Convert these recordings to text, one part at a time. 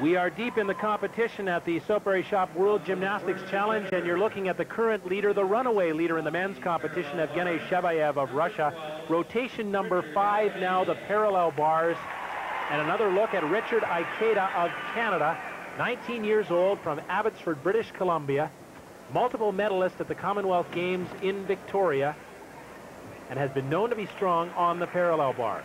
We are deep in the competition at the Soapberry Shop World Gymnastics Challenge, and you're looking at the current leader, the runaway leader in the men's competition, Evgeny Shabayev of Russia. Rotation number 5 now, the parallel bars. And another look at Richard Ikeda of Canada, 19 years old, from Abbotsford, British Columbia, multiple medalist at the Commonwealth Games in Victoria, and has been known to be strong on the parallel bar.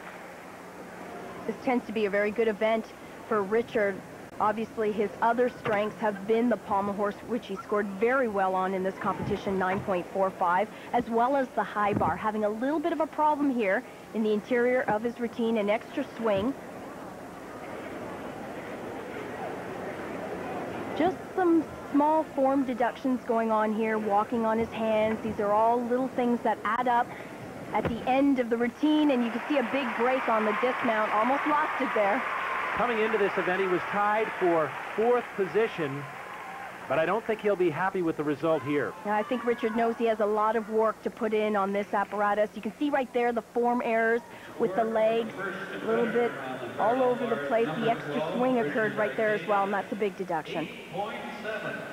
This tends to be a very good event for Richard. Obviously, his other strengths have been the pommel horse, which he scored very well on in this competition, 9.45, as well as the high bar. Having a little bit of a problem here in the interior of his routine, an extra swing. Just some small form deductions going on here, walking on his hands. These are all little things that add up at the end of the routine, and you can see a big break on the dismount. Almost lost it there. Coming into this event, he was tied for 4th position, but I don't think he'll be happy with the result here. Now, I think Richard knows he has a lot of work to put in on this apparatus. You can see right there the form errors with the legs, a little bit all over the place. The extra swing occurred right there as well, and that's a big deduction.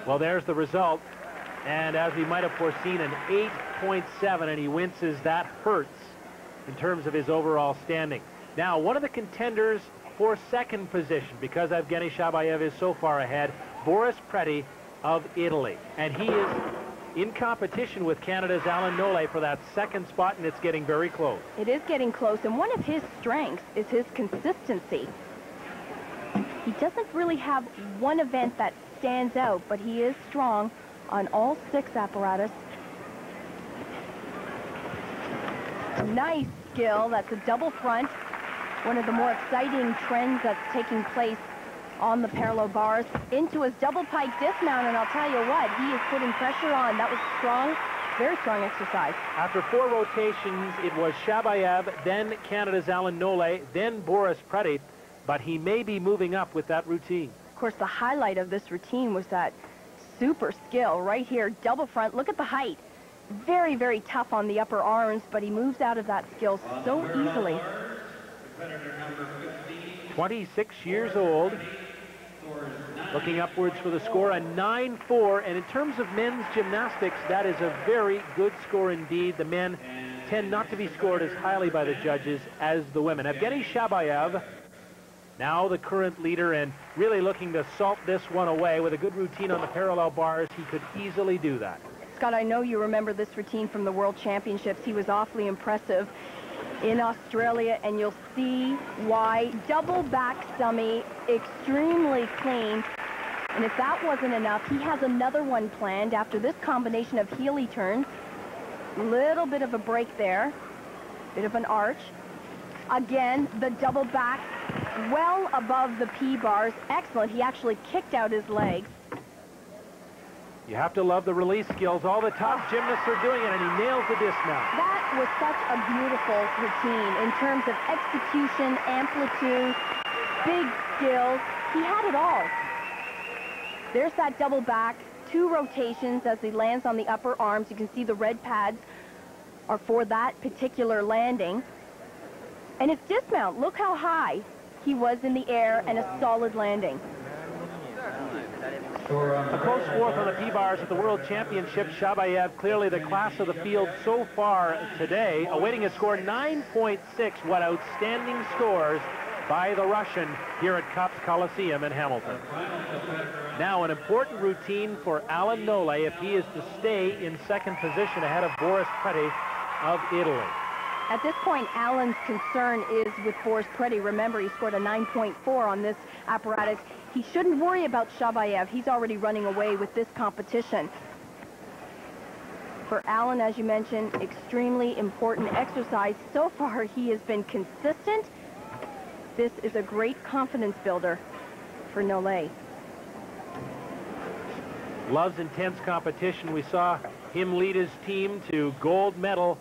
Well, there's the result, and as we might have foreseen, an 8.7, and he winces. That hurts in terms of his overall standing. Now, one of the contenders for 2nd position, because Evgeny Shabayev is so far ahead, Boris Preti of Italy. And he is in competition with Canada's Alan Nole for that 2nd spot, and it's getting very close. It is getting close, and one of his strengths is his consistency. He doesn't really have one event that stands out, but he is strong on all 6 apparatus. Nice skill. That's a double front. One of the more exciting trends that's taking place on the parallel bars. Into his double pike dismount, and I'll tell you what, he is putting pressure on. That was strong, very strong exercise. After 4 rotations, it was Shabayev, then Canada's Alan Nole, then Boris Preti, but he may be moving up with that routine. Of course, the highlight of this routine was that super skill right here, double front. Look at the height. Very, very tough on the upper arms, but he moves out of that skill so easily. 26 years old, looking upwards for the score, a 9.4, and in terms of men's gymnastics, that is a very good score indeed. The men tend not to be scored as highly by the judges as the women. Evgeny Shabayev, now the current leader, and really looking to salt this one away with a good routine on the parallel bars. He could easily do that. Scott, I know you remember this routine from the World Championships. He was awfully impressive in Australia, and you'll see why. Double back stummy, extremely clean. And if that wasn't enough, he has another one planned after this combination of heely turns. Little bit of a break there, bit of an arch. Again, the double back, well above the P-bars. Excellent. He actually kicked out his legs. You have to love the release skills. All the top gymnasts are doing it, and he nails the dismount. That was such a beautiful routine in terms of execution, amplitude, big skills. He had it all. There's that double back, 2 rotations as he lands on the upper arms. You can see the red pads are for that particular landing. And his dismount, look how high he was in the air, and a solid landing. A close 4th on the P-bars at the World Championship. Shabayev, clearly the class of the field so far today, awaiting a score 9.6. What outstanding scores by the Russian here at Copps Coliseum in Hamilton. Now an important routine for Alan Nole if he is to stay in 2nd position ahead of Boris Preti of Italy. At this point, Alan's concern is with Boris Preti. Remember, he scored a 9.4 on this apparatus. He shouldn't worry about Shabayev. He's already running away with this competition. For Alan, as you mentioned, extremely important exercise. So far, he has been consistent. This is a great confidence builder for Nole. Loves intense competition. We saw him lead his team to gold medal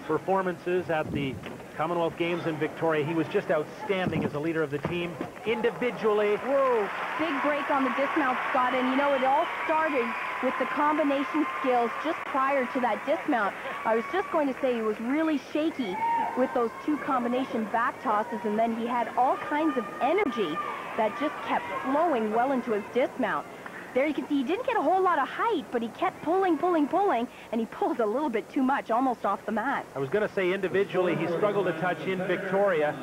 performances at the Commonwealth Games in Victoria. He was just outstanding as a leader of the team individually. Whoa, big break on the dismount, Scott, and you know, it all started with the combination skills just prior to that dismount. I was just going to say he was really shaky with those two combination back tosses, and then he had all kinds of energy that just kept flowing well into his dismount. There you can see he didn't get a whole lot of height, but he kept pulling, and he pulled a little bit too much, almost off the mat. I was going to say individually he struggled to touch in Victoria,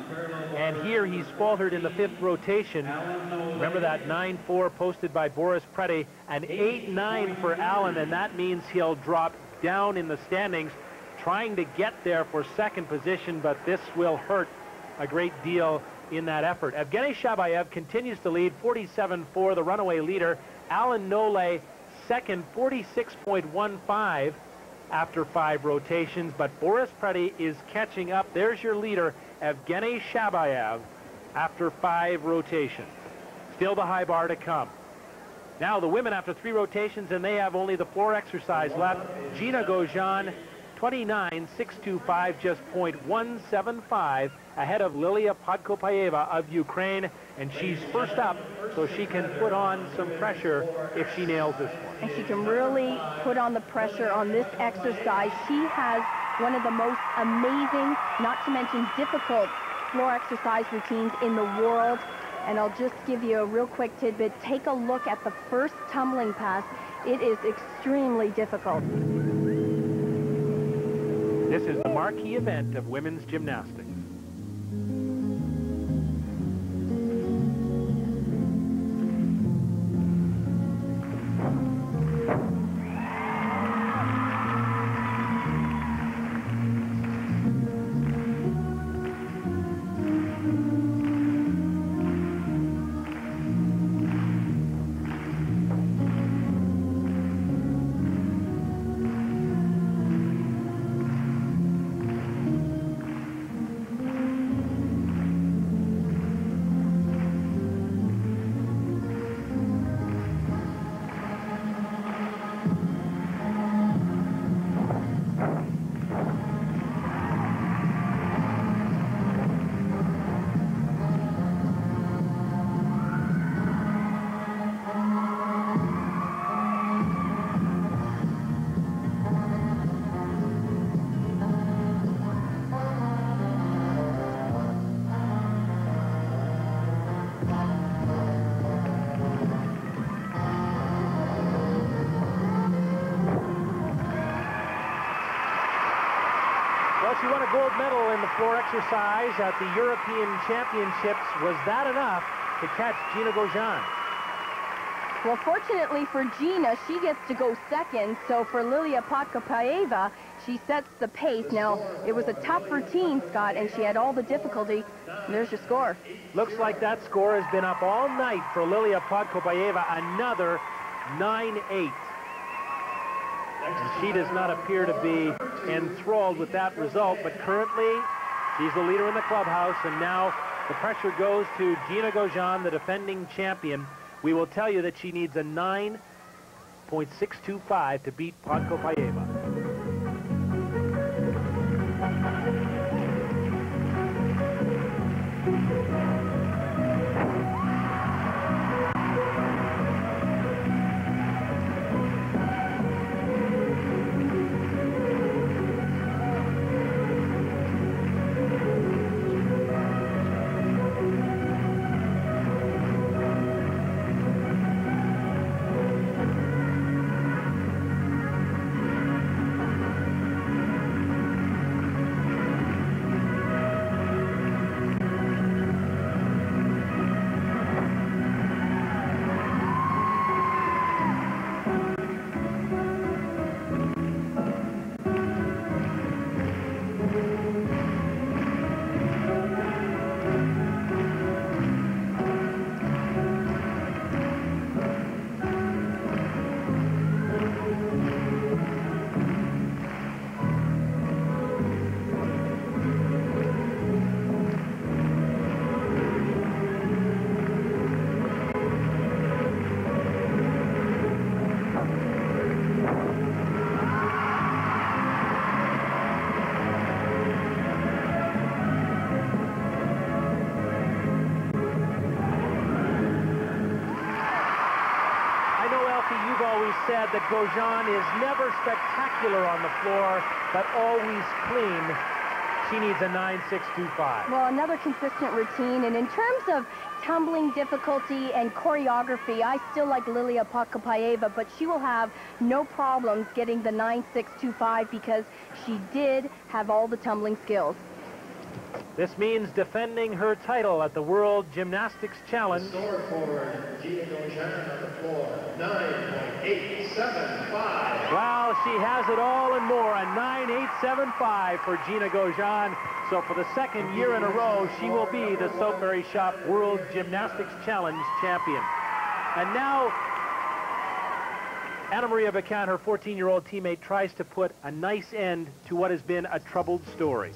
and here he's faltered in the 5th rotation. Remember that 9-4 posted by Boris Preti, an 8-9 for Allen, and that means he'll drop down in the standings, trying to get there for 2nd position, but this will hurt a great deal in that effort. Evgeny Shabayev continues to lead, 47-4, the runaway leader. Alan Nole second, 46.15 after 5 rotations, but Boris Preti is catching up. There's your leader, Evgeny Shabayev, after 5 rotations. Still the high bar to come. Now the women after 3 rotations, and they have only the floor exercise left. Gina Gaujean, 29.625, just 0.175 ahead of Lilia Podkopayeva of Ukraine, and she's first up, so she can put on some pressure if she nails this one. And she can really put on the pressure on this exercise. She has one of the most amazing, not to mention difficult, floor exercise routines in the world. And I'll just give you a real quick tidbit. Take a look at the first tumbling pass. It is extremely difficult. This is the marquee event of women's gymnastics. She won a gold medal in the floor exercise at the European Championships. Was that enough to catch Gina Gaujean? Well, fortunately for Gina, she gets to go second. So for Lilia Podkopayeva, she sets the pace. Now, it was a tough routine, Scott, and she had all the difficulty. There's your score. Looks like that score has been up all night for Lilia Podkopayeva. Another 9-8. And she does not appear to be enthralled with that result, but currently she's the leader in the clubhouse, and now the pressure goes to Gina Gaujean, the defending champion. We will tell you that she needs a 9.625 to beat Podkopayeva. Said that Gaujean is never spectacular on the floor, but always clean. She needs a 9.625. Well, another consistent routine. And in terms of tumbling difficulty and choreography, I still like Lilia Podkopayeva, but she will have no problems getting the 9.625 because she did have all the tumbling skills. This means defending her title at the World Gymnastics Challenge. The score for Gina Gaujean on the floor, 9.875. Well, she has it all and more, a 9.875 for Gina Gaujean. So for the second year in a row, she will be the Soapberry Shop World Gymnastics Challenge champion. And now, Anna Maria Bacan, her 14-year-old teammate, tries to put a nice end to what has been a troubled story.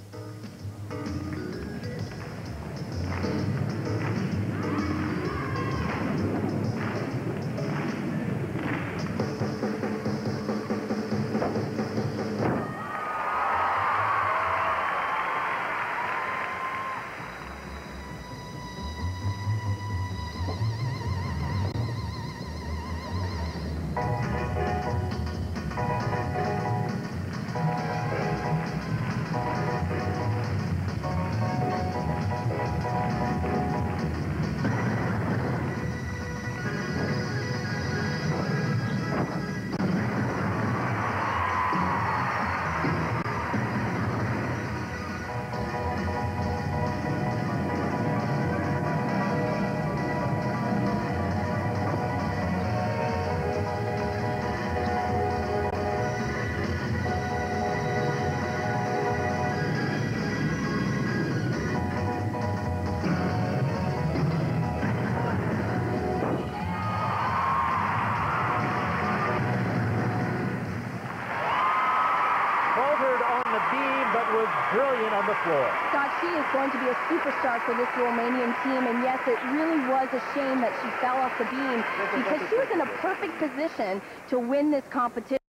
Brilliant on the floor. Scott, she is going to be a superstar for this Romanian team, and yes, it really was a shame that she fell off the beam because she was in a perfect position to win this competition.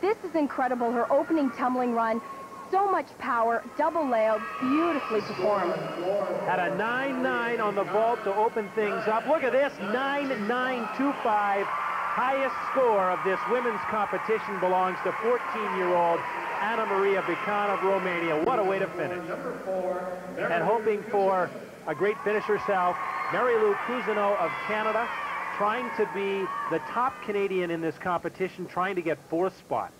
This is incredible. Her opening tumbling run, so much power, double layout, beautifully performed. Had a 9.9 on the vault to open things up. Look at this, 9.925. Highest score of this women's competition belongs to 14-year-old Anna Maria Bacan of Romania. What a way to finish. And hoping for a great finish herself, Mary-Lou Cousineau of Canada, trying to be the top Canadian in this competition, trying to get 4th spot.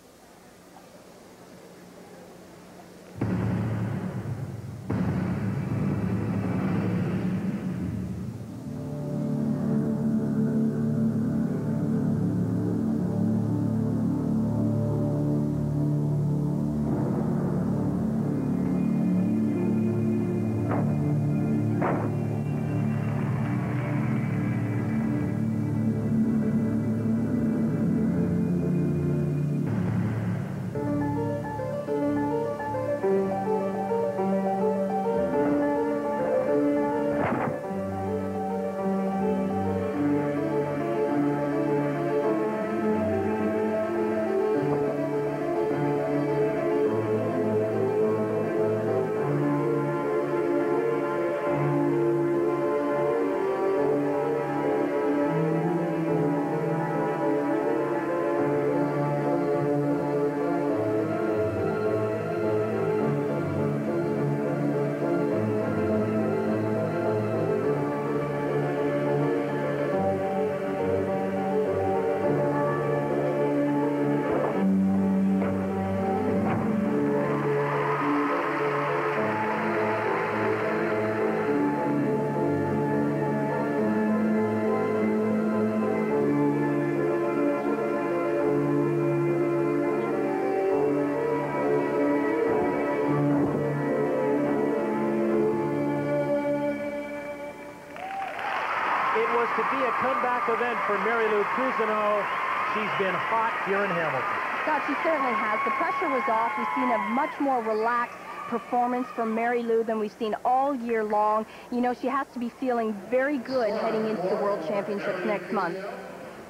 To be a comeback event for Mary-Lou Cousineau. She's been hot here in Hamilton. Scott, she certainly has. The pressure was off. We've seen a much more relaxed performance from Mary-Lou than we've seen all year long. You know, she has to be feeling very good heading into the World Championships next month.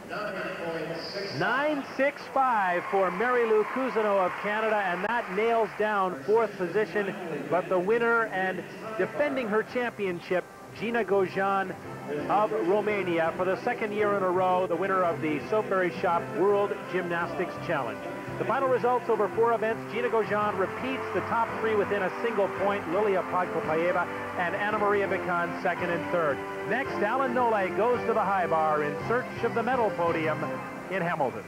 9.65 for Mary-Lou Cousineau of Canada, and that nails down 4th position. But the winner and defending her championship, Gina Gaujean of Romania, for the second year in a row, the winner of the Soapberry Shop World Gymnastics Challenge. The final results over 4 events. Gina Gaujean repeats the top 3 within a single point. Lilia Podkopayeva and Anna Maria Vikan second and third. Next, Alan Nole goes to the high bar in search of the medal podium in Hamilton.